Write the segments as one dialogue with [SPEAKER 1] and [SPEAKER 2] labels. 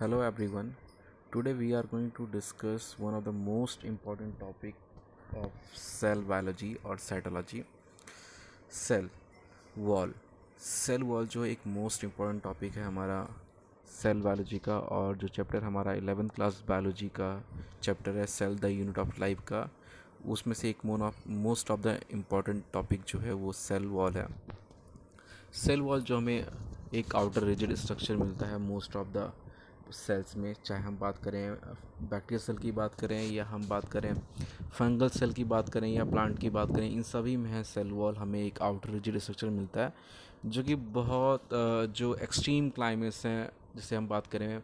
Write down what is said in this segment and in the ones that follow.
[SPEAKER 1] Hello everyone. Today we are going to discuss one of the most important topic of cell biology or cytology. Cell wall cell wall जो एक most important topic है हमारा cell biology का, और जो chapter हमारा 11th class biology का chapter है cell the unit of life का, उसमें से एक most of the important topic जो है वो सेल वॉल है। सेल वॉल जो हमें एक आउटर रिजिड स्ट्रक्चर मिलता है मोस्ट ऑफ द सेल्स में, चाहे हम बात करें बैक्टीरियल सेल की बात करें या हम बात करें फंगल सेल की बात करें या प्लांट की बात करें, इन सभी में है सेल वॉल हमें एक आउटर रिजिड स्ट्रक्चर मिलता है जो कि बहुत जो एक्सट्रीम क्लाइमेट्स हैं, जैसे हम बात करें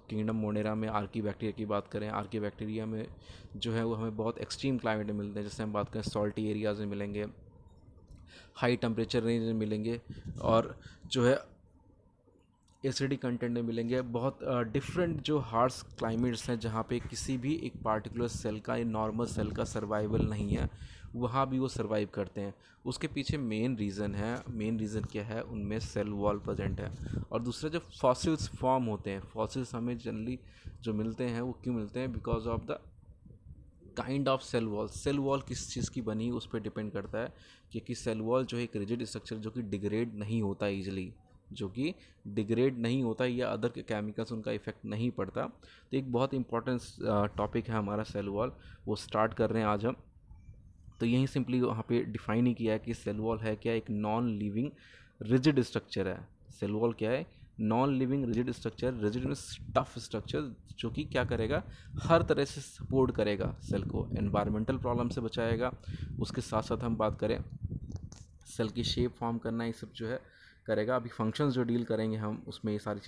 [SPEAKER 1] किंगडम मोनेरा में आर्की बैक्टीरिया की बात करें, आर्की बैक्टीरिया में जो है वो हमें बहुत एक्सट्रीम क्लाइमेट में मिलते हैं। जैसे हम बात करें सॉल्टी एरियाज़ में मिलेंगे, हाई टेम्परेचर रेंज में मिलेंगे, और जो है एसिडिक कंटेंट में मिलेंगे। बहुत डिफरेंट जो हार्श क्लाइमेट्स हैं जहाँ पे किसी भी एक पार्टिकुलर सेल का, नॉर्मल सेल का सर्वाइवल नहीं है, वहाँ भी वो सर्वाइव करते हैं। उसके पीछे मेन रीज़न क्या है, उनमें सेल वॉल प्रेजेंट है। और दूसरा जो फॉसिल्स फॉर्म होते हैं, फॉसिल्स हमें जनरली जो मिलते हैं वो क्यों मिलते हैं, because of the kind of cell wall. Cell wall किस चीज़ की बनी उस पर डिपेंड करता है, क्योंकि सेल वॉल जो है एक रिजिड स्ट्रक्चर जो कि डिग्रेड नहीं होता ईजिली, या अदर के केमिकल्स उनका इफेक्ट नहीं पड़ता। तो एक बहुत इंपॉर्टेंट टॉपिक है हमारा सेल वॉल, वो स्टार्ट कर रहे हैं आज हम। तो यही सिंपली वहाँ पे डिफाइन ही किया है कि सेल वॉल है क्या, एक नॉन लिविंग रिजिड स्ट्रक्चर है। सेल वॉल क्या है, non living rigid structure. Rigid means tough structure जो कि क्या करेगा, हर तरह से सपोर्ट करेगा सेल को, एनवायरमेंटल प्रॉब्लम से बचाएगा। उसके साथ साथ हम बात करें सेल की शेप फॉर्म करना, ये सब जो है करेगा। अभी फंक्शंस जो डील करेंगे हम, उसमें ये सारी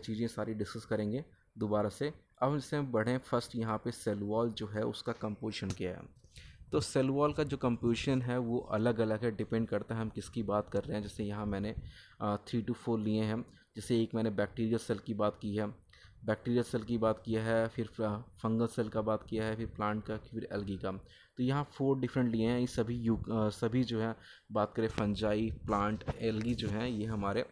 [SPEAKER 1] चीज़ें सारी डिस्कस करेंगे दोबारा से। अब इससे हम बढ़ें, फर्स्ट यहाँ पे सेल वॉल जो है उसका कंपोजिशन क्या है। तो सेल वॉल का जो कंपोजिशन है वो अलग अलग है, डिपेंड करता है हम किसकी बात कर रहे हैं। जैसे यहाँ मैंने 3 to 4 लिए हैं। जैसे एक मैंने बैक्टीरियल सेल की बात की है, फिर फंगल सेल का बात किया है, फिर प्लांट का, फिर एल्गी का। तो यहाँ 4 डिफरेंट लिए हैं। ये सभी जो है बात करें फंजाई, प्लांट, एल्गी जो है ये हमारे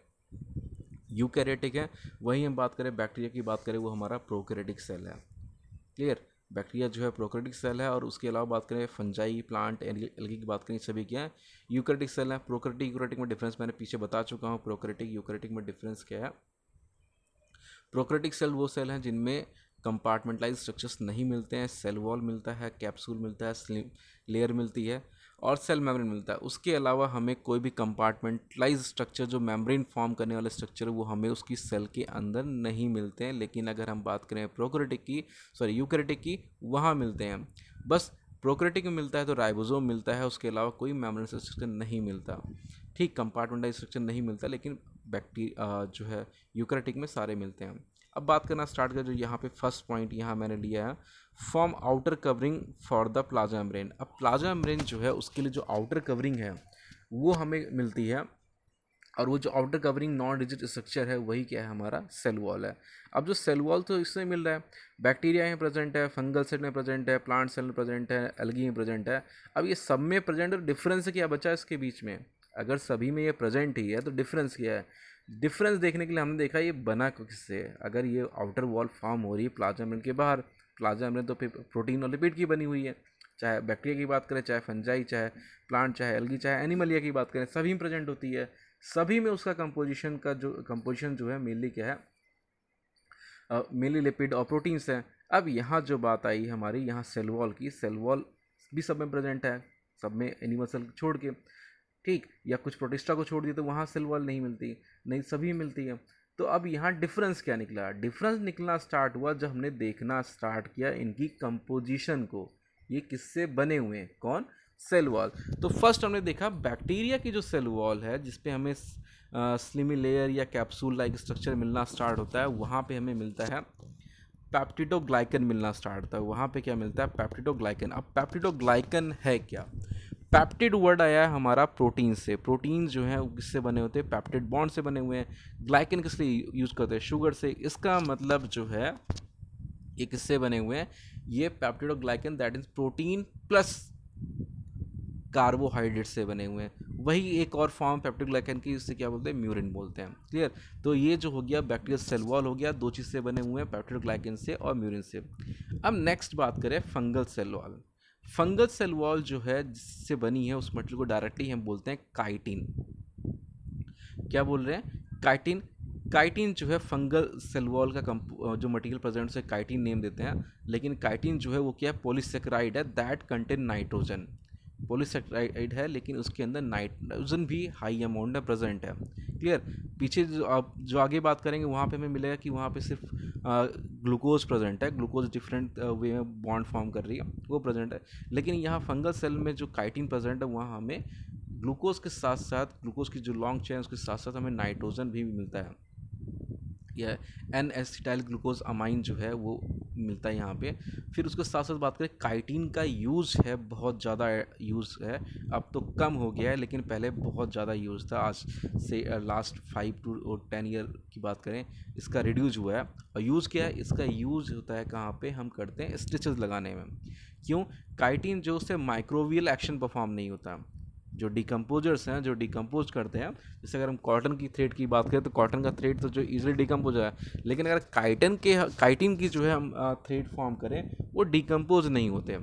[SPEAKER 1] यूकैरियोटिक है। वहीं हम बात करें बैक्टीरिया की बात करें, वो हमारा प्रोकैरियोटिक सेल है। क्लियर, बैक्टीरिया जो है प्रोकैरियोटिक सेल है। और उसके अलावा बात करें फंजाई, प्लांट, एल्गी की बात करें, सभी क्या है यूकैरियोटिक सेल है। प्रोकैरियोटिक यूकैरियोटिक में डिफरेंस मैंने पीछे बता चुका हूँ। प्रोकैरियोटिक यूकैरियोटिक में डिफरेंस क्या है, प्रोकैरियोटिक सेल वो सेल हैं जिनमें कंपार्टमेंटलाइज स्ट्रक्चर्स नहीं मिलते हैं, सेल वॉल मिलता है, कैप्सूल मिलता है, स्लिम लेयर मिलती है और सेल मेम्ब्रेन मिलता है। उसके अलावा हमें कोई भी कंपार्टमेंटलाइज स्ट्रक्चर जो मेम्ब्रेन फॉर्म करने वाले स्ट्रक्चर वो हमें उसकी सेल के अंदर नहीं मिलते हैं। लेकिन अगर हम बात करें यूकैरियोटिक की, वहाँ मिलते हैं। बस प्रोकैरियोटिक में मिलता है तो राइबोसोम मिलता है, उसके अलावा कोई मेम्ब्रेन स्ट्रक्चर नहीं मिलता। ठीक, कंपार्टमेंटलाइज स्ट्रक्चर नहीं मिलता, लेकिन जो है यूकैरियोटिक में सारे मिलते हैं। अब बात करना स्टार्ट कर, जो यहाँ पे फर्स्ट पॉइंट यहाँ मैंने लिया है, form outer covering for the plasma membrane. अब प्लाज्मा मेम्ब्रेन जो है उसके लिए जो आउटर कवरिंग है वो हमें मिलती है, और वो जो outer covering non rigid structure है वही क्या है, हमारा सेल वॉल है। अब जो सेल वॉल तो इससे मिल रहा है, बैक्टीरिया में प्रेजेंट है, फंगल सेल में प्रेजेंट है, प्लांट सेल में प्रेजेंट है, एल्गी में प्रेजेंट है। अब ये सब में प्रेजेंट है, डिफरेंस क्या बचा इसके बीच में? अगर सभी में ये प्रेजेंट ही है तो डिफरेंस क्या है? डिफरेंस देखने के लिए हमने देखा ये बना किससे है। अगर ये आउटर वॉल फॉर्म हो रही है प्लाज्मा मेम्ब्रेन के बाहर, प्लाज्मा मेम्ब्रेन तो फिर प्रोटीन और लिपिड की बनी हुई है। चाहे बैक्टीरिया की बात करें, चाहे फंजाई, चाहे प्लांट, चाहे एल्गी, चाहे एनिमलिया की बात करें, सभी में प्रेजेंट होती है। सभी में उसका कंपोजिशन जो है मेनली क्या है, मेनली लिपिड और प्रोटीन्स हैं। अब यहाँ जो बात आई हमारी यहाँ सेल वॉल की, सेल वॉल भी सब में प्रेजेंट है, सब में एनिमल सेल छोड़ के, ठीक, या कुछ प्रोटिस्टा को छोड़ दिए तो वहाँ सेल वॉल नहीं मिलती, नहीं सभी मिलती है। तो अब यहाँ डिफरेंस क्या निकला? डिफरेंस निकलना स्टार्ट हुआ जब हमने देखना स्टार्ट किया इनकी कंपोजिशन को, ये किससे बने हुए हैं, कौन? Cell wall. तो फर्स्ट हमने देखा बैक्टीरिया की जो सेल वॉल है, जिसपे हमें स्लिमी लेयर या कैप्सूल लाइक स्ट्रक्चर मिलना स्टार्ट होता है, वहाँ पे हमें मिलता है पेप्टिडोग्लाइकन मिलना स्टार्ट होता है। वहाँ पे क्या मिलता है? पेप्टिडोग्लाइकन। अब पेप्टिडोग्लाइकन है क्या? पैप्टिड वर्ड आया है हमारा प्रोटीन से। प्रोटीन जो है किससे बने होते हैं? पैप्टिड बॉन्ड से बने हुए हैं। ग्लाइकन किस लिए यूज़ करते हैं? शुगर से। इसका मतलब जो है ये किससे बने हुए हैं? ये peptidoglycan that is protein plus carbohydrate से बने हुए हैं। वही एक और फॉर्म पेप्टिडोग्लाइकन की, इससे क्या बोलते हैं, म्यूरिन बोलते हैं। क्लियर। तो ये जो हो गया बैक्टीरियल सेल वॉल हो गया, दो चीज़ से बने हुए हैं, पेप्टिडोग्लाइकन से और म्यूरिन से। अब नेक्स्ट बात करें fungal cell wall. Fungal cell wall जो है जिससे बनी है उस मटेरियल को डायरेक्टली हम बोलते हैं काइटिन। क्या बोल रहे हैं, काइटिन। काइटिन जो है फंगल सेल वॉल का जो मटेरियल प्रेजेंट से काइटिन नेम देते हैं, लेकिन काइटिन जो है वो क्या है, पॉलीसेकेराइड है दैट कंटेन नाइट्रोजन। पॉलीसेकेराइड है लेकिन उसके अंदर नाइट्रोजन भी हाई अमाउंट में प्रेजेंट है। क्लियर। पीछे जो आगे बात करेंगे वहाँ पे हमें मिलेगा कि वहाँ पे सिर्फ ग्लूकोज प्रेजेंट है, ग्लूकोज डिफरेंट वे में बॉन्ड फॉर्म कर रही है वो प्रेजेंट है। लेकिन यहाँ फंगल सेल में जो काइटिन प्रेजेंट है वहाँ हमें ग्लूकोज के साथ साथ, ग्लूकोज की जो लॉन्ग चेन उसके साथ साथ हमें नाइट्रोजन भी मिलता है, या एन एसिटाइल ग्लूकोज अमाइन जो है वो मिलता है यहाँ पे। फिर उसके साथ साथ बात करें, काइटिन का यूज़ है, बहुत ज़्यादा यूज़ है, अब तो कम हो गया है लेकिन पहले बहुत ज़्यादा यूज़ था। आज से लास्ट 5 to 10 ईयर की बात करें, इसका रिड्यूस हुआ है। और यूज़ क्या है इसका, यूज़ होता है कहाँ पे, हम करते हैं स्टिचेस लगाने में। क्यों, काइटिन जो उससे माइक्रोवियल एक्शन परफॉर्म नहीं होता। जो डिकम्पोजर्स हैं, जो डिकम्पोज करते हैं, जैसे अगर हम कॉटन की थ्रेड की बात करें तो कॉटन का थ्रेड तो जो इजीली डिकम्पोज है, लेकिन अगर काइटिन की जो है हम थ्रेड फॉर्म करें वो डिकम्पोज नहीं होते।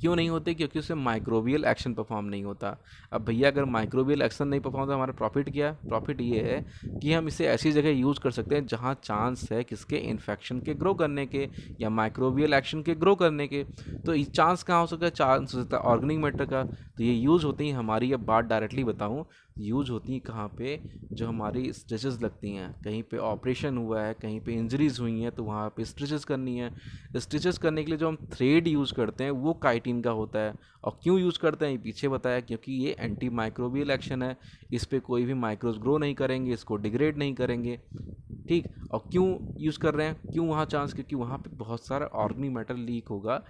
[SPEAKER 1] क्यों नहीं होते, क्योंकि उससे माइक्रोबियल एक्शन परफॉर्म नहीं होता। अब भैया अगर माइक्रोबियल एक्शन नहीं परफॉर्म होता, हमारा प्रॉफिट क्या है, प्रॉफिट ये है कि हम इसे ऐसी जगह यूज़ कर सकते हैं जहाँ चांस है किसके, इन्फेक्शन के ग्रो करने के या माइक्रोबियल एक्शन के ग्रो करने के। तो ये चांस कहाँ हो सकता है, चांस हो सकता है ऑर्गेनिक मैटर का। तो ये यूज़ होती हैं हमारी, अब बात डायरेक्टली बताऊँ, यूज़ होती हैं कहाँ पे, जो हमारी स्टिचेस लगती हैं, कहीं पे ऑपरेशन हुआ है, कहीं पे इंजरीज हुई हैं तो वहाँ पे स्टिचेस करनी है। स्टिचेस करने के लिए जो हम थ्रेड यूज़ करते हैं वो काइटिन का होता है। और क्यों यूज़ करते हैं ये पीछे बताया, क्योंकि ये एंटी माइक्रोबियल एक्शन है, इस पर कोई भी माइक्रोज ग्रो नहीं करेंगे, इसको डिग्रेड नहीं करेंगे। ठीक। और क्यों यूज़ कर रहे हैं, क्यों वहाँ चांस, क्योंकि वहाँ पे बहुत सारा ऑर्गेनिक मैटर लीक होगा,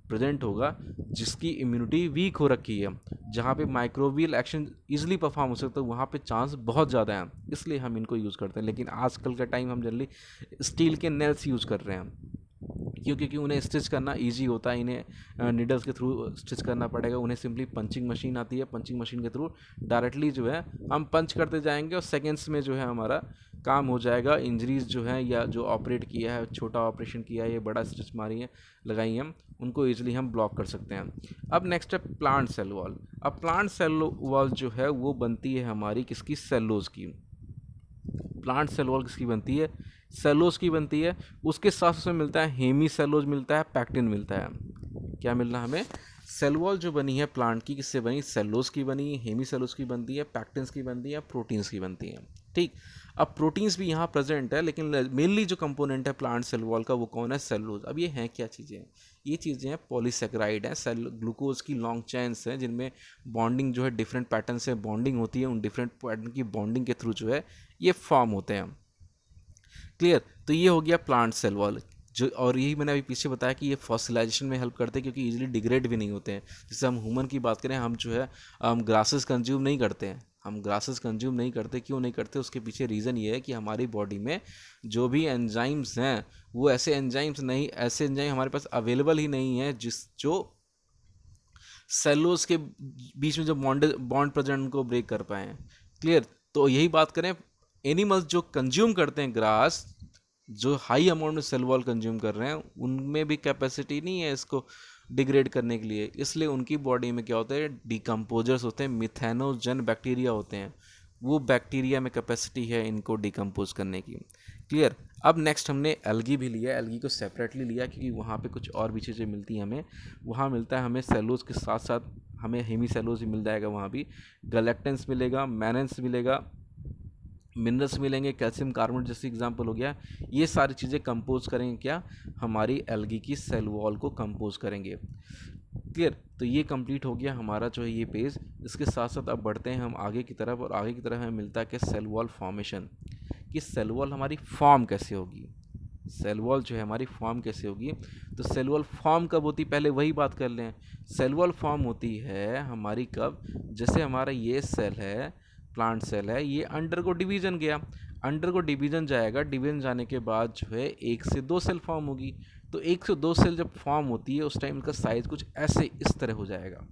[SPEAKER 1] प्रेजेंट होगा, जिसकी इम्यूनिटी वीक हो रखी है, जहाँ पे माइक्रोबियल एक्शन इजीली परफॉर्म हो सकता है, वहाँ पे चांस बहुत ज़्यादा हैं, इसलिए हम इनको यूज़ करते हैं। लेकिन आजकल का टाइम हम जनरली स्टील के नेल्स यूज़ कर रहे हैं। क्यों, क्योंकि उन्हें स्टिच करना इजी होता है, इन्हें नीडल्स के थ्रू स्टिच करना पड़ेगा, उन्हें सिंपली पंचिंग मशीन आती है, पंचिंग मशीन के थ्रू डायरेक्टली जो है हम पंच करते जाएंगे और सेकेंड्स में जो है हमारा काम हो जाएगा। इंजरीज जो है या जो ऑपरेट किया है, छोटा ऑपरेशन किया है या बड़ा स्टिच मारी है, लगाई है, उनको ईजिली हम ब्लॉक कर सकते हैं। अब नेक्स्ट है प्लांट सेल वॉल। अब प्लांट सेल वॉल जो है वो बनती है हमारी किसकी, सेलुलोज की। प्लांट सेल वॉल किसकी बनती है, सेलुलोज की बनती है। उसके साथ उसमें मिलता है हेमी सेलुलोज मिलता है, पैक्टिन मिलता है। क्या मिलना हमें, सेल वॉल जो बनी है प्लांट की, किससे बनी, सेलुलोज की बनी, हेमी सेलुलोज की बनती है, पैक्टिन्स की बनती है, प्रोटीन्स की बनती है। ठीक। अब प्रोटीन्स भी यहाँ प्रेजेंट है, लेकिन मेनली जो कंपोनेंट है प्लांट सेल वॉल का वो कौन है, सेलुलोज। अब ये हैं क्या चीज़ें, ये चीज़ें हैं पॉलीसेकेराइड हैं, सेल ग्लूकोज की लॉन्ग चेन्स हैं, जिनमें बॉन्डिंग जो है डिफरेंट पैटर्न से बॉन्डिंग होती है, उन डिफरेंट पैटर्न की बॉन्डिंग के थ्रू जो है ये फॉर्म होते हैं। क्लियर। तो ये हो गया प्लांट सेल वॉल जो, और यही मैंने अभी पीछे बताया कि ये फॉसिलाइजेशन में हेल्प करते हैं, क्योंकि इजीली डिग्रेड भी नहीं होते हैं। जैसे हम ह्यूमन की बात करें, हम जो है हम ग्रासेस कंज्यूम नहीं करते हैं, हम ग्रासेस कंज्यूम नहीं करते, क्यों नहीं करते, उसके पीछे रीज़न ये है कि हमारी बॉडी में जो भी एंजाइम्स हैं वो ऐसे एंजाइम हमारे पास अवेलेबल ही नहीं है जो सेलुलोज के बीच में जो बॉन्ड प्रेजेंट को ब्रेक कर पाए। क्लियर। तो यही बात करें, एनिमल्स जो कंज्यूम करते हैं ग्रास, जो हाई अमाउंट में सेल वॉल कंज्यूम कर रहे हैं, उनमें भी कैपेसिटी नहीं है इसको डिग्रेड करने के लिए, इसलिए उनकी बॉडी में क्या होता है, डिकम्पोजर्स होते हैं, मिथेनोजन बैक्टीरिया होते हैं, वो बैक्टीरिया में कैपेसिटी है इनको डिकम्पोज करने की। क्लियर। अब नेक्स्ट हमने एल्गी भी लिया, एल्गी को सेपरेटली लिया क्योंकि वहाँ पे कुछ और भी चीज़ें मिलती हैं हमें। वहाँ मिलता है हमें सेलुलोज के साथ साथ हमें हेमी सेलुलोज भी मिल जाएगा, वहाँ भी गैलेक्टेंस मिलेगा, मैनेंस मिलेगा, मिनरल्स मिलेंगे, कैल्शियम कार्बोनेट जैसे एग्जांपल हो गया। ये सारी चीज़ें कंपोज करेंगे क्या, हमारी एल्गी की सेल वॉल को कंपोज करेंगे। क्लियर। तो ये कंप्लीट हो गया हमारा जो है ये पेज। इसके साथ साथ अब बढ़ते हैं हम आगे की तरफ, और आगे की तरफ हमें मिलता है कि सेल वॉल फॉर्मेशन, कि सेल वॉल हमारी फॉर्म कैसे होगी, सेल वॉल जो है हमारी फॉर्म कैसे होगी। तो सेल वॉल फॉर्म कब होती, पहले वही बात कर लें। सेल वॉल फॉर्म होती है हमारी कब, जैसे हमारा ये सेल है, प्लांट सेल है, ये अंडर को डिवीज़न गया, अंडर को डिवीज़न जाएगा, डिवीज़न जाने के बाद जो है 1 से 2 सेल फॉर्म होगी। तो 1 से 2 सेल जब फॉर्म होती है उस टाइम का साइज़ कुछ ऐसे इस तरह हो जाएगा।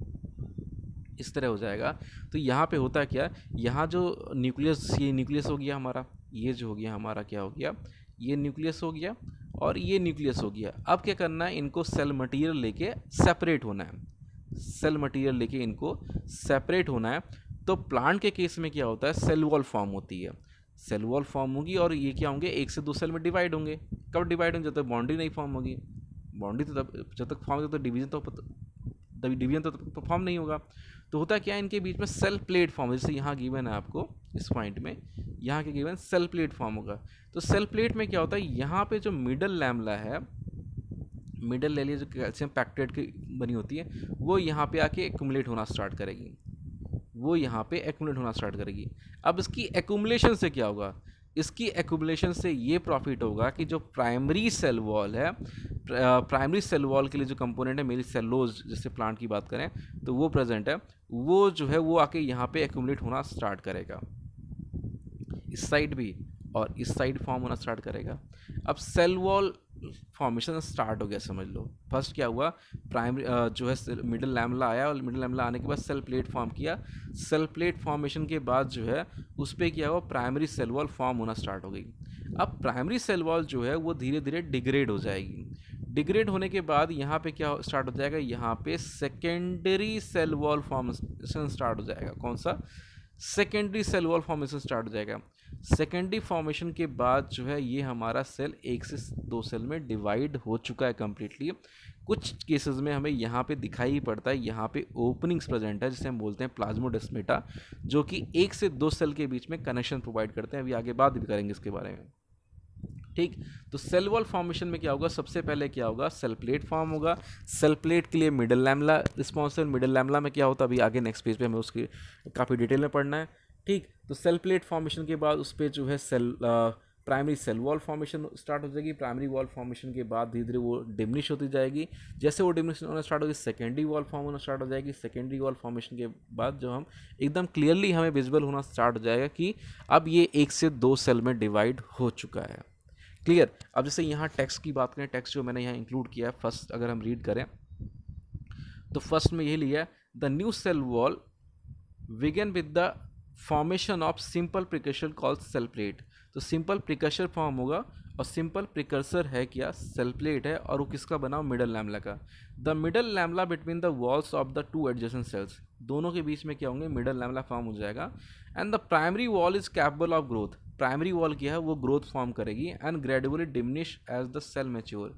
[SPEAKER 1] इस तरह हो जाएगा। तो यहाँ पे होता क्या, यहाँ जो न्यूक्लियस, ये न्यूक्लियस हो गया हमारा, ये जो हो गया हमारा क्या हो गया, ये न्यूक्लियस हो गया और ये न्यूक्लियस हो गया। अब क्या करना है, इनको सेल मटेरियल लेके सेपरेट होना है, सेल मटेरियल लेके इनको सेपरेट होना है। तो प्लांट के केस में क्या होता है, सेल वॉल फॉर्म होती है, सेल वॉल फॉर्म होगी और ये क्या होंगे, एक से दो सेल में डिवाइड होंगे। कब डिवाइड होंगे, जब तक बाउंड्री नहीं फॉर्म होगी। बाउंड्री तो तब जब तक फॉर्म होगी तो डिवीजन तो फॉर्म नहीं होगा। तो होता क्या है, इनके बीच में सेल प्लेट फॉर्म, जैसे यहाँ गिवन है आपको इस पॉइंट में, यहाँ के गिवन सेल प्लेट फॉर्म होगा। तो सेल प्लेट में क्या होता है, यहाँ पे जो मिडल लैमला है, मिडल लेयर जो कैल्शियम पैक्टेट की बनी होती है, वो यहाँ पे आके एक्यूमुलेट होना स्टार्ट करेगी, वो यहाँ पे एक्यूमुलेट होना स्टार्ट करेगी। अब इसकी एक्यूमुलेशन से क्या होगा, इसकी एक्यूमुलेशन से ये प्रॉफिट होगा कि जो प्राइमरी सेल वॉल है, प्राइमरी सेल वॉल के लिए जो कंपोनेंट है, मेरी सेलोज जैसे प्लांट की बात करें तो वो प्रेजेंट है, वो जो है वो आके यहाँ पे एक्यूमुलेट होना स्टार्ट करेगा, इस साइड भी और इस साइड फॉर्म होना स्टार्ट करेगा। अब सेल वॉल फॉर्मेशन स्टार्ट हो गया, समझ लो। फर्स्ट क्या हुआ, प्राइमरी जो है मिडिल लैमला आया और मिडिल लैमला आने के बाद सेल प्लेट फॉर्म किया। सेल प्लेट फॉर्मेशन के बाद जो है उस पर क्या हुआ, प्राइमरी सेल वॉल फॉर्म होना स्टार्ट हो गई। अब प्राइमरी सेल वॉल जो है वो धीरे धीरे डिग्रेड हो जाएगी। डिग्रेड होने के बाद यहाँ पे क्या स्टार्ट हो जाएगा, यहाँ पे secondary cell wall formation start हो जाएगा। कौन सा, secondary cell wall formation start हो जाएगा। सेकेंडरी फॉर्मेशन के बाद जो है ये हमारा सेल एक से दो सेल में डिवाइड हो चुका है कम्प्लीटली। कुछ केसेस में हमें यहाँ पे दिखाई ही पड़ता है, यहाँ पे ओपनिंग्स प्रेजेंट है जिसे हम बोलते हैं प्लाज्मोडेस्मेटा, जो कि एक से दो सेल के बीच में कनेक्शन प्रोवाइड करते हैं। अभी आगे बात भी करेंगे इसके बारे में, ठीक। तो सेल वॉल फॉर्मेशन में क्या होगा, सबसे पहले क्या होगा, सेल प्लेट फॉर्म होगा। सेल प्लेट के लिए middle lamella responsible, middle lamella में क्या होता है अभी आगे नेक्स्ट पेज पे हमें उसकी काफ़ी डिटेल में पढ़ना है, ठीक। तो सेल प्लेट फॉर्मेशन के बाद उस पर जो है cell primary cell wall formation start हो जाएगी। प्राइमरी वॉल फॉर्मेशन के बाद धीरे धीरे वो डिमिनिश होती जाएगी। जैसे वो डिमिनिश होना स्टार्ट होगी, सेकेंडरी वॉल फॉर्म होना स्टार्ट हो जाएगी। सेकेंडरी वॉल फॉर्मेशन के बाद जो हम एकदम क्लियरली हमें विजिबल होना स्टार्ट हो जाएगा कि अब ये एक से दो सेल में डिवाइड हो चुका है, क्लियर। अब जैसे यहाँ टेक्स्ट की बात करें, टेक्स्ट जो मैंने यहाँ इंक्लूड किया है, फर्स्ट अगर हम रीड करें तो फर्स्ट में यही लिया है, the new cell wall begin with the formation of simple precursor called cell plate. तो सिंपल प्रिकर्सर फॉर्म होगा और सिंपल प्रिकर्सर है क्या, सेल प्लेट है, और वो किसका बना, मिडल लैमला का। The middle lamella between the walls of the two adjacent sales, दोनों के बीच में क्या होंगे, मिडल लैमला फॉर्म हो जाएगा। And the primary wall is capable of growth, primary wall क्या है वो ग्रोथ फॉर्म करेगी। And gradually diminish as the cell mature,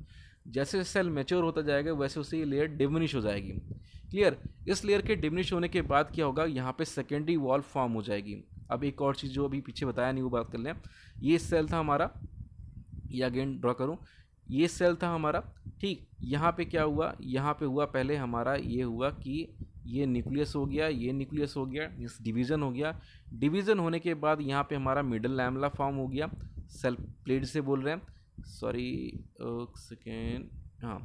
[SPEAKER 1] जैसे सेल मैच्योर होता जाएगा वैसे उसे ये लेयर डिमिनिश हो जाएगी, क्लियर। इस लेयर के डिमिनिश होने के बाद क्या होगा, यहाँ पे सेकेंडरी वॉल फॉर्म हो जाएगी। अब एक और चीज़ जो अभी पीछे बताया नहीं वो बात कर लें। ये सेल था हमारा, ये अगेन ड्रॉ करूँ, ये सेल था हमारा, ठीक। यहाँ पे क्या हुआ, यहाँ पे हुआ पहले हमारा ये हुआ कि ये न्यूक्लियस हो गया, ये न्यूक्लियस हो गया, इस डिवीज़न हो गया। डिवीज़न होने के बाद यहाँ पे हमारा मिडल लैमला फॉर्म हो गया, सेल प्लेट से बोल रहे हैं, सॉरी सेकेंड, हाँ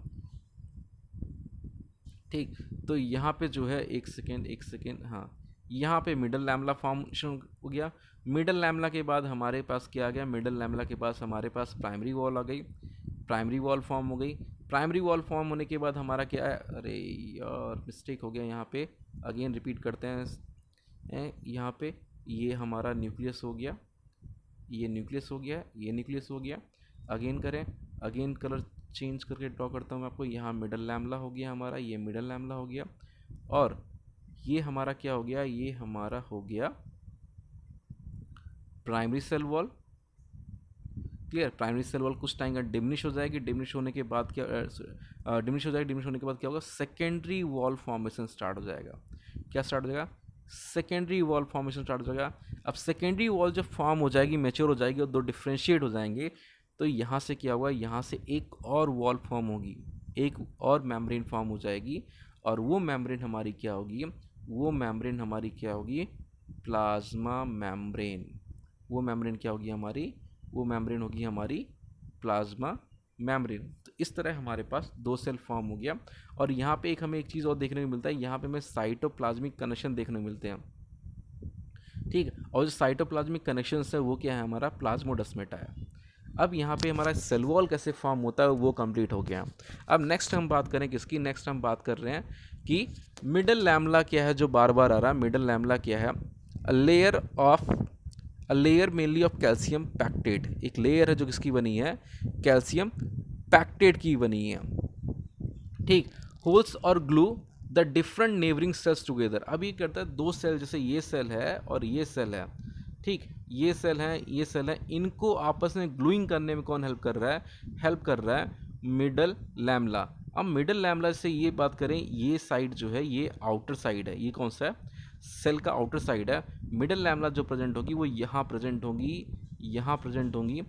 [SPEAKER 1] ठीक। तो यहाँ पे जो है एक सेकेंड, हाँ, यहाँ पे मिडल लैमला फॉर्मेशन हो गया। मिडल लैमला के बाद हमारे पास क्या आ गया, मिडल लैमला के पास हमारे पास प्राइमरी वॉल आ गई, प्राइमरी वॉल फॉर्म हो गई। प्राइमरी वॉल फॉर्म होने के बाद हमारा क्या है, अरे यार मिस्टेक हो गया यहाँ पे, अगेन रिपीट करते हैं। यहाँ पे ये हमारा न्यूक्लियस हो गया, ये न्यूक्लियस हो गया, ये न्यूक्लियस हो गया। अगेन करें, अगेन कलर चेंज करके ड्रॉ करता हूँ मैं आपको। यहाँ मिडल लैमला हो गया हमारा, ये मिडल लैमला हो गया, और ये हमारा क्या हो गया, ये हमारा हो गया primary cell wall, clear. Primary cell wall कुछ टाइम का डिमिनिश हो जाएगी। डिमिनिश होने के बाद क्या डिमिनिश हो जाएगी, डिमिनिश होने के बाद क्या होगा, सेकेंडरी वॉल फॉर्मेशन स्टार्ट हो जाएगा। क्या स्टार्ट हो जाएगा, सेकेंडरी वॉल फॉर्मेशन स्टार्ट हो जाएगा। अब सेकेंडरी वॉल जब फॉर्म हो जाएगी, मैच्योर हो जाएगी और दो डिफ्रेंशिएट हो जाएंगे, तो यहाँ से क्या हुआ, यहाँ से एक और वॉल फॉर्म होगी, एक और मेम्ब्रेन फॉर्म हो जाएगी, और वो मेम्ब्रेन हमारी क्या होगी, वो मेम्ब्रेन हमारी क्या होगी, प्लाज्मा मेम्ब्रेन। वो मेम्ब्रेन क्या होगी हमारी, वो मेम्ब्रेन होगी हमारी प्लाज्मा मेम्ब्रेन। तो इस तरह हमारे पास दो सेल फॉर्म हो गया। और यहाँ पे एक हमें एक चीज़ और देखने को मिलता है, यहाँ पे हमें साइटोप्लाज्मिक कनेक्शन देखने को मिलते हैं, ठीक। और जो साइटोप्लाज्मिक कनेक्शन है वो क्या है, हमारा प्लाज्मोडेस्मेटा है। अब यहाँ पे हमारा सेल वॉल कैसे फॉर्म होता है वो कंप्लीट हो गया। अब नेक्स्ट हम बात करें किसकी, नेक्स्ट हम बात कर रहे हैं कि मिडल लैमला क्या है, जो बार बार आ रहा है, मिडल लैमला क्या है, a layer mainly of calcium pectate, एक लेयर है जो किसकी बनी है, कैल्शियम पैक्टेट की बनी है, ठीक। होल्स और glue the different neighbouring cells together. अब ये करता है दो सेल, जैसे ये सेल है और ये सेल है, ठीक, ये सेल है, ये सेल है, इनको आपस में ग्लूइंग करने में कौन हेल्प कर रहा है, हेल्प कर रहा है मिडल लैमला। अब मिडल लैमला से ये बात करें, ये साइड जो है ये आउटर साइड है, ये कौन सा है, सेल का आउटर साइड है। मिडल लैमला जो प्रेजेंट होगी वो यहाँ प्रेजेंट होगी, यहाँ प्रेजेंट होंगी,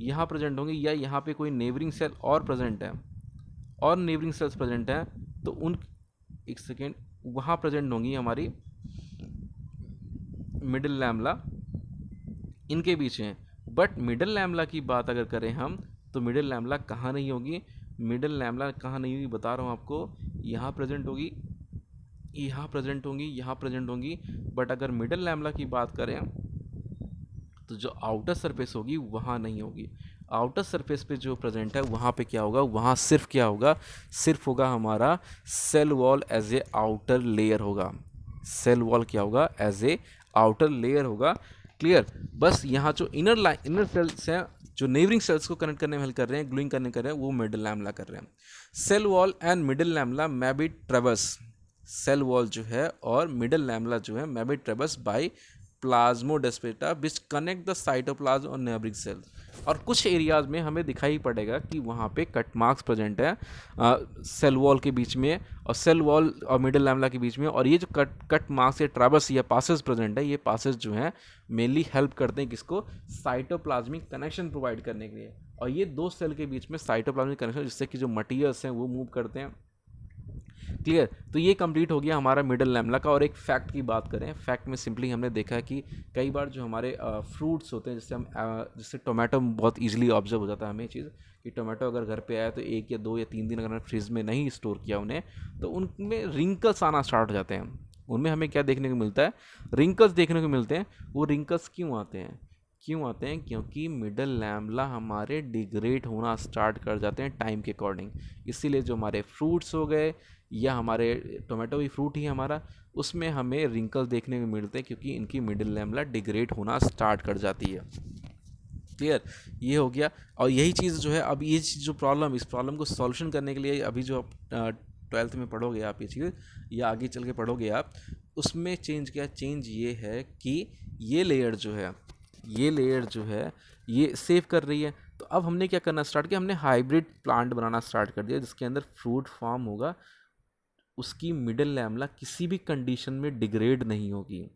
[SPEAKER 1] यहाँ प्रेजेंट होंगी, या यहाँ पे कोई नेबरिंग सेल और प्रेजेंट है, और नेबरिंग सेल्स प्रेजेंट हैं, तो उन, एक सेकेंड, वहाँ प्रेजेंट होंगी हमारी मिडिल लैमला, इनके बीच में। बट मिडिल लैमला की बात अगर करें हम, तो मिडिल लैमला कहाँ नहीं होगी, मिडिल लैमला कहाँ नहीं होगी बता रहा हूँ आपको, यहाँ प्रेजेंट होगी, यहाँ प्रेजेंट होंगी, यहाँ प्रेजेंट होंगी। बट अगर मिडिल लैमला की बात करें तो जो आउटर सरफेस होगी वहाँ नहीं होगी। आउटर सरफेस पे जो प्रेजेंट है वहाँ पे क्या होगा, वहाँ सिर्फ क्या होगा, सिर्फ होगा हमारा cell wall as a outer layer होगा, सेल वॉल क्या होगा, एज ए आउटर लेयर होगा। क्लियर। बस यहाँ जो इनर सेल्स हैं, जो नेबरिंग सेल्स को कनेक्ट करने में हेल्प कर रहे हैं, ग्लूइंग करने कर रहे हैं, वो मिडिल लैमला कर रहे हैं। Cell wall and middle lamella may be traverse, cell wall जो है और मिडिल लैमला जो है may be traverse by plasmodesmata which connect the cytoplasm और नेबरिंग सेल्स। और कुछ एरियाज में हमें दिखाई पड़ेगा कि वहाँ पे कट मार्क्स प्रेजेंट है सेल वॉल के बीच में, और सेल वॉल और मिडिल लैमला के बीच में। और ये जो कट मार्क्स या ट्रैवर्स या पासेस प्रेजेंट है, ये पासेस जो हैं मेनली हेल्प करते हैं किसको, साइटोप्लाज्मिक कनेक्शन प्रोवाइड करने के लिए। और ये दो सेल के बीच में साइटोप्लाज्मिक कनेक्शन, जिससे कि जो मटीरियल्स हैं वो मूव करते हैं। क्लियर। तो ये कंप्लीट हो गया हमारा मिडिल लैमला का। और एक फैक्ट की बात करें, फैक्ट में सिंपली हमने देखा है कि कई बार जो हमारे फ्रूट्स होते हैं, जैसे टोमेटो में बहुत इजीली ऑब्जर्व हो जाता है हमें ये चीज़ कि टोमेटो अगर घर पे आया तो 1 या 2 या 3 दिन अगर फ्रिज में नहीं स्टोर किया उन्हें, तो उनमें रिंकल्स आना स्टार्ट हो जाते हैं। उनमें हमें क्या देखने को मिलता है, रिंकल्स देखने को मिलते हैं। वो रिंकल्स क्यों आते हैं, क्यों आते हैं, क्योंकि मिडल लैमला हमारे डिग्रेड होना स्टार्ट कर जाते हैं टाइम के अकॉर्डिंग। इसीलिए जो हमारे फ्रूट्स हो गए या हमारे टोमेटो भी फ्रूट ही हमारा, उसमें हमें रिंकल्स देखने को मिलते हैं क्योंकि इनकी मिडल लैमला डिग्रेड होना स्टार्ट कर जाती है। क्लियर। ये हो गया। और यही चीज़ जो है, अब ये जो प्रॉब्लम, इस प्रॉब्लम को सॉल्यूशन करने के लिए अभी जो आप 12th में पढ़ोगे आप ये चीज़, या आगे चल के पढ़ोगे आप, उसमें चेंज क्या, चेंज ये है कि ये लेयर जो है, ये लेयर जो है ये सेव कर रही है। तो अब हमने क्या करना स्टार्ट किया, हमने हाइब्रिड प्लांट बनाना स्टार्ट कर दिया जिसके अंदर फ्रूट फॉर्म होगा, उसकी मिडिल लैमला किसी भी कंडीशन में डिग्रेड नहीं होगी।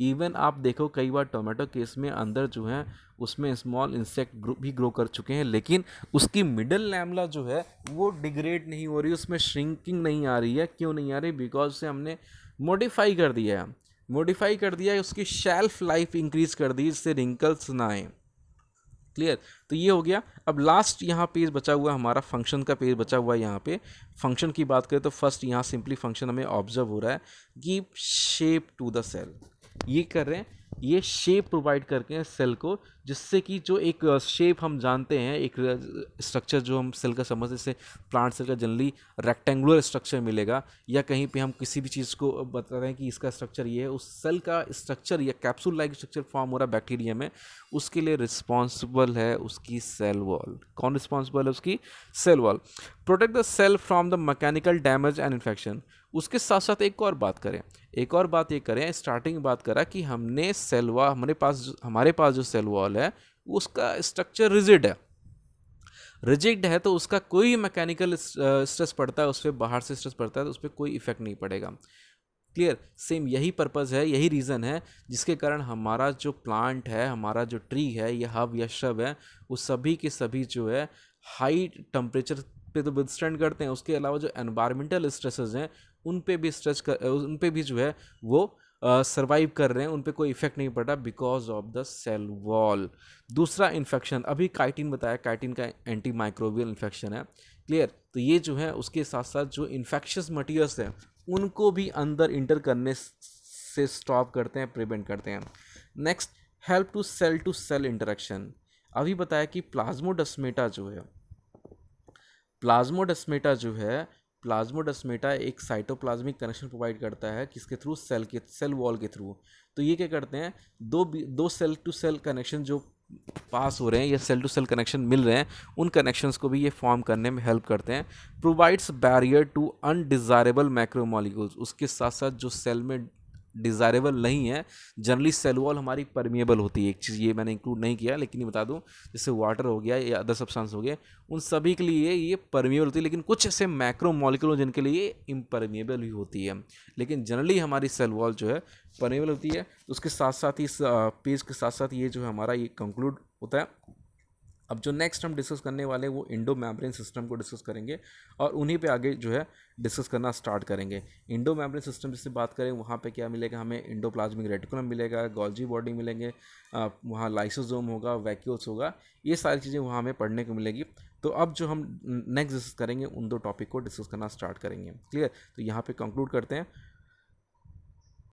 [SPEAKER 1] इवन आप देखो कई बार टोमेटो केस में अंदर जो है उसमें स्मॉल इंसेक्ट भी ग्रो कर चुके हैं, लेकिन उसकी मिडिल लैमला जो है वो डिग्रेड नहीं हो रही, उसमें श्रिंकिंग नहीं आ रही है। क्यों नहीं आ रही, बिकॉज से हमने मॉडिफाई कर दिया है, मॉडिफाई कर दिया है, उसकी शेल्फ लाइफ इंक्रीज कर दी जिससे रिंकल्स ना आए। क्लियर। तो ये हो गया। अब लास्ट यहाँ पेज बचा हुआ हमारा फंक्शन का पेज बचा हुआ है। यहाँ पे फंक्शन की बात करें तो फर्स्ट यहाँ सिंपली फंक्शन हमें ऑब्जर्व हो रहा है, give shape to the cell. ये कर रहे हैं, ये शेप प्रोवाइड करके हैं सेल को, जिससे कि जो एक शेप हम जानते हैं, एक स्ट्रक्चर जो हम सेल का समझते, जैसे प्लांट सेल का जनरली रेक्टेंगुलर स्ट्रक्चर मिलेगा, या कहीं पे हम किसी भी चीज़ को बता रहे हैं कि इसका स्ट्रक्चर ये है, उस सेल का स्ट्रक्चर या कैप्सूल लाइक स्ट्रक्चर फॉर्म हो रहा है बैक्टीरिया में, उसके लिए रिस्पॉन्सिबल है उसकी सेल वॉल। कौन रिस्पॉन्सिबल है, उसकी cell wall. Protect the cell from the mechanical damage and infection. उसके साथ साथ एक और बात करें, एक और बात ये करें, स्टार्टिंग बात करा कि हमने सेल वॉल, हमारे पास जो सेल वॉल है उसका स्ट्रक्चर रिजिड है, रिजिड है, तो उसका कोई मैकेनिकल स्ट्रेस पड़ता है उस पर, बाहर से स्ट्रेस पड़ता है तो उस पर कोई इफेक्ट नहीं पड़ेगा। क्लियर। सेम यही पर्पज़ है, यही रीज़न है जिसके कारण हमारा जो प्लांट है, हमारा जो ट्री है या हब या श्रब है, वो सभी के सभी जो है हाई टेम्परेचर पे तो विथस्टैंड करते हैं, उसके अलावा जो एनवायरमेंटल स्ट्रेसेस हैं उन पे भी जो है वो सर्वाइव कर रहे हैं, उन पे कोई इफेक्ट नहीं पड़ा because of the cell wall. दूसरा इन्फेक्शन, अभी काइटिन बताया, काइटिन का एंटी माइक्रोबियल इन्फेक्शन है। क्लियर। तो ये जो है उसके साथ साथ जो इन्फेक्शियस मटीरियल्स हैं उनको भी अंदर इंटर करने से स्टॉप करते हैं, प्रिवेंट करते हैं। Next, help to cell interaction. अभी बताया कि प्लाज्मोडेस्माटा जो है प्लाज्मोडेस्माटा एक साइटोप्लाज्मिक कनेक्शन प्रोवाइड करता है किसके थ्रू, सेल वॉल के थ्रू। तो ये क्या करते हैं, दो सेल टू सेल कनेक्शन जो पास हो रहे हैं या सेल टू सेल कनेक्शन मिल रहे हैं, उन कनेक्शंस को भी ये फॉर्म करने में हेल्प करते हैं। Provides barrier to undesirable macromolecules, उसके साथ साथ जो सेल में डिज़ायरेबल नहीं है, जनरली सेल वॉल हमारी परमिएबल होती है। एक चीज़ ये मैंने इंक्लूड नहीं किया लेकिन ये बता दूं, जैसे वाटर हो गया या अदर सब्सटेंस हो गए, उन सभी के लिए ये परमिएबल होती है, लेकिन कुछ ऐसे मैक्रो मॉलिक्यूल जिनके लिए इम्परमिएबल भी होती है। लेकिन जनरली हमारी सेल वॉल जो है परमिएबल होती है। उसके साथ साथ इस पेज के साथ साथ ये जो है हमारा ये कंक्लूड होता है। अब जो नेक्स्ट हम डिस्कस करने वाले हैं वो इंडो मेम्ब्रेन सिस्टम को डिस्कस करेंगे और उन्हीं पे आगे जो है डिस्कस करना स्टार्ट करेंगे। इंडो मेम्ब्रेन सिस्टम जिससे बात करें, वहाँ पे क्या मिलेगा हमें, इंडोप्लाज्मिक रेटिकुलम मिलेगा, गोल्जी बॉडी मिलेंगे, वहाँ लाइसोसोम होगा, वैक्यूल्स होगा, ये सारी चीज़ें वहाँ हमें पढ़ने को मिलेगी। तो अब जो हम नेक्स्ट डिस्कस करेंगे उन दो टॉपिक को डिस्कस करना स्टार्ट करेंगे। क्लियर, तो यहाँ पे कंक्लूड करते हैं।